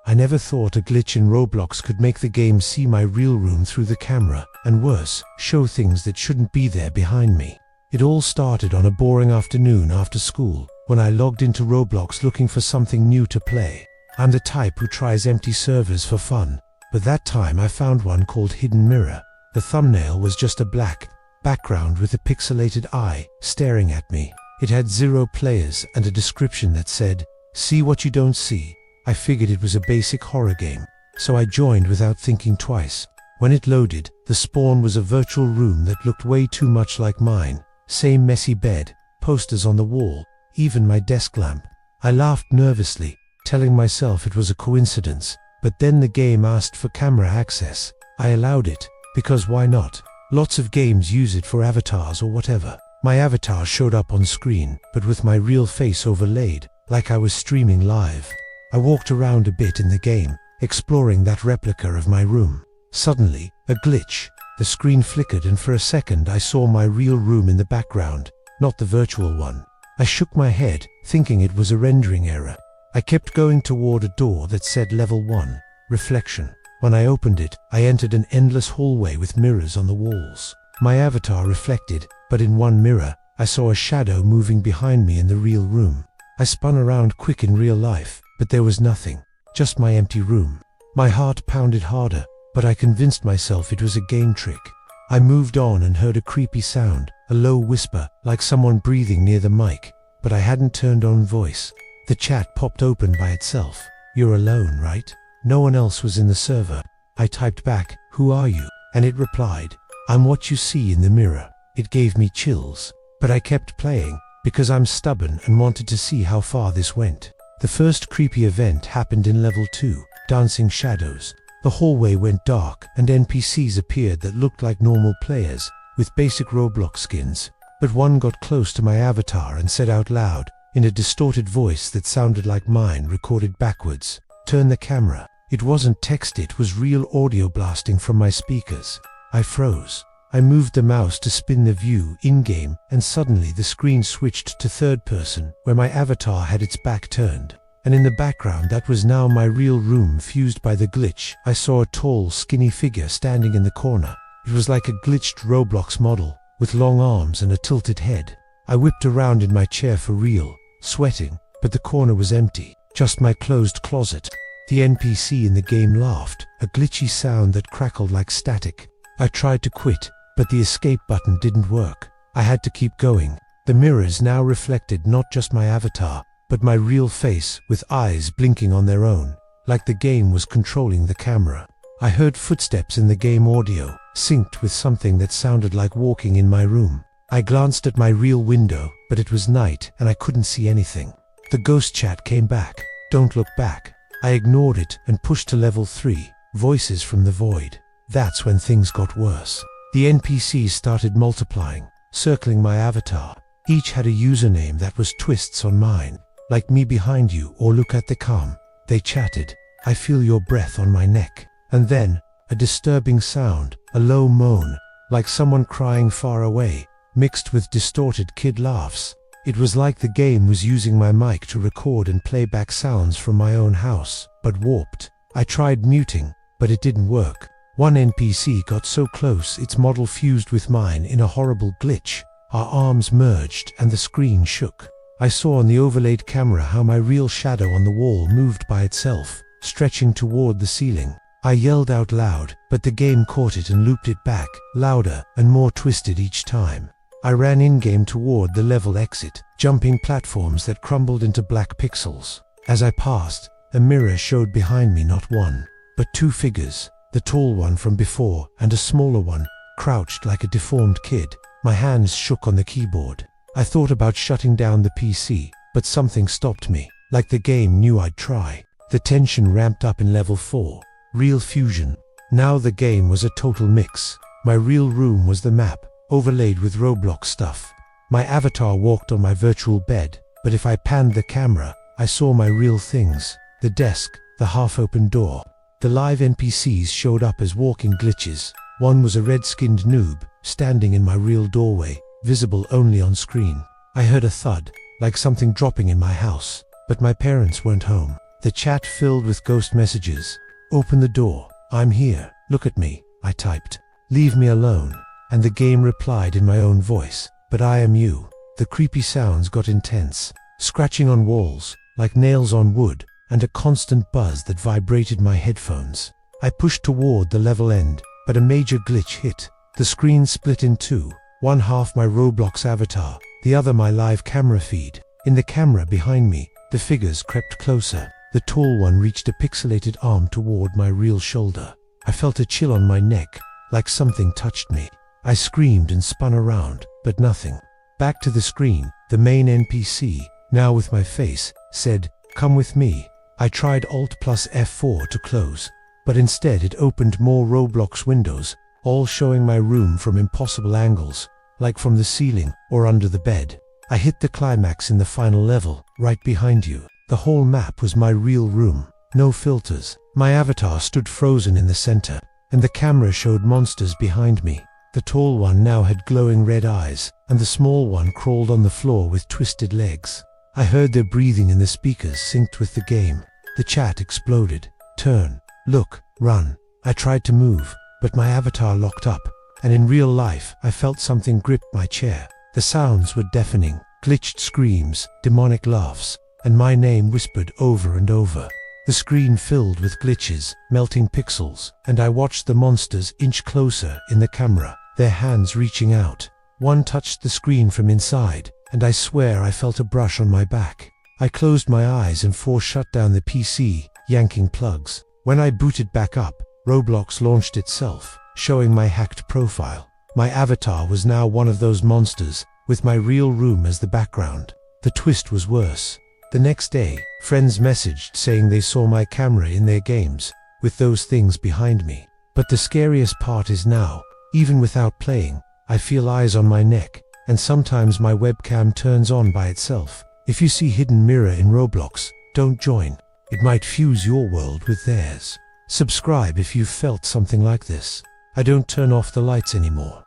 I never thought a glitch in Roblox could make the game see my real room through the camera, and worse, show things that shouldn't be there behind me. It all started on a boring afternoon after school, when I logged into Roblox looking for something new to play. I'm the type who tries empty servers for fun, but that time I found one called Hidden Mirror. The thumbnail was just a black background with a pixelated eye staring at me. It had 0 players and a description that said, "See what you don't see." I figured it was a basic horror game, so I joined without thinking twice. When it loaded, the spawn was a virtual room that looked way too much like mine. Same messy bed, posters on the wall, even my desk lamp. I laughed nervously, telling myself it was a coincidence, but then the game asked for camera access. I allowed it, because why not? Lots of games use it for avatars or whatever. My avatar showed up on screen, but with my real face overlaid, like I was streaming live. I walked around a bit in the game, exploring that replica of my room. Suddenly, a glitch. The screen flickered and for a second I saw my real room in the background, not the virtual one. I shook my head, thinking it was a rendering error. I kept going toward a door that said Level 1, Reflection. When I opened it, I entered an endless hallway with mirrors on the walls. My avatar reflected, but in one mirror, I saw a shadow moving behind me in the real room. I spun around quick in real life, but there was nothing, just my empty room. My heart pounded harder, but I convinced myself it was a game trick. I moved on and heard a creepy sound, a low whisper, like someone breathing near the mic, but I hadn't turned on voice. The chat popped open by itself. "You're alone, right?" No one else was in the server. I typed back, "Who are you?" And it replied, "I'm what you see in the mirror." It gave me chills, but I kept playing, because I'm stubborn and wanted to see how far this went. The first creepy event happened in Level 2, Dancing Shadows. The hallway went dark and NPCs appeared that looked like normal players, with basic Roblox skins. But one got close to my avatar and said out loud, in a distorted voice that sounded like mine recorded backwards, "Turn the camera." It wasn't text, it was real audio blasting from my speakers. I froze. I moved the mouse to spin the view in-game, and suddenly the screen switched to third person, where my avatar had its back turned. And in the background that was now my real room fused by the glitch, I saw a tall, skinny figure standing in the corner. It was like a glitched Roblox model, with long arms and a tilted head. I whipped around in my chair for real, sweating, but the corner was empty, just my closed closet. The NPC in the game laughed, a glitchy sound that crackled like static. I tried to quit, but the escape button didn't work. I had to keep going. The mirrors now reflected not just my avatar, but my real face with eyes blinking on their own, like the game was controlling the camera. I heard footsteps in the game audio, synced with something that sounded like walking in my room. I glanced at my real window, but it was night and I couldn't see anything. The ghost chat came back, "Don't look back." I ignored it and pushed to Level 3, Voices from the Void. That's when things got worse. The NPCs started multiplying, circling my avatar. Each had a username that was twists on mine, like "Me behind you" or "Look at the calm." They chatted, "I feel your breath on my neck." And then, a disturbing sound, a low moan, like someone crying far away, mixed with distorted kid laughs. It was like the game was using my mic to record and play back sounds from my own house, but warped. I tried muting, but it didn't work. One NPC got so close its model fused with mine in a horrible glitch. Our arms merged and the screen shook. I saw on the overlaid camera how my real shadow on the wall moved by itself, stretching toward the ceiling. I yelled out loud, but the game caught it and looped it back, louder and more twisted each time. I ran in-game toward the level exit, jumping platforms that crumbled into black pixels. As I passed, a mirror showed behind me not one, but two figures, the tall one from before and a smaller one, crouched like a deformed kid. My hands shook on the keyboard. I thought about shutting down the PC, but something stopped me, like the game knew I'd try. The tension ramped up in Level 4, Real Fusion. Now the game was a total mix. My real room was the map, overlaid with Roblox stuff. My avatar walked on my virtual bed, but if I panned the camera, I saw my real things. The desk, the half-open door. The live NPCs showed up as walking glitches. One was a red-skinned noob, standing in my real doorway, visible only on screen. I heard a thud, like something dropping in my house, but my parents weren't home. The chat filled with ghost messages. "Open the door. I'm here. Look at me," I typed. "Leave me alone." And the game replied in my own voice, "But I am you." The creepy sounds got intense, scratching on walls, like nails on wood, and a constant buzz that vibrated my headphones. I pushed toward the level end, but a major glitch hit. The screen split in two, one half my Roblox avatar, the other my live camera feed. In the camera behind me, the figures crept closer. The tall one reached a pixelated arm toward my real shoulder. I felt a chill on my neck, like something touched me. I screamed and spun around, but nothing. Back to the screen, the main NPC, now with my face, said, "Come with me." I tried Alt plus F4 to close, but instead it opened more Roblox windows, all showing my room from impossible angles, like from the ceiling or under the bed. I hit the climax in the final level, right behind you. The whole map was my real room, no filters. My avatar stood frozen in the center, and the camera showed monsters behind me. The tall one now had glowing red eyes, and the small one crawled on the floor with twisted legs. I heard their breathing in the speakers synced with the game. The chat exploded. "Turn, look, run." I tried to move, but my avatar locked up, and in real life I felt something grip my chair. The sounds were deafening, glitched screams, demonic laughs, and my name whispered over and over. The screen filled with glitches, melting pixels, and I watched the monsters inch closer in the camera, their hands reaching out. One touched the screen from inside, and I swear I felt a brush on my back. I closed my eyes and force shut down the PC, yanking plugs. When I booted back up, Roblox launched itself, showing my hacked profile. My avatar was now one of those monsters, with my real room as the background. The twist was worse. The next day, friends messaged saying they saw my camera in their games, with those things behind me. But the scariest part is now, even without playing, I feel eyes on my neck, and sometimes my webcam turns on by itself. If you see Hidden Mirror in Roblox, don't join. It might fuse your world with theirs. Subscribe if you've felt something like this. I don't turn off the lights anymore.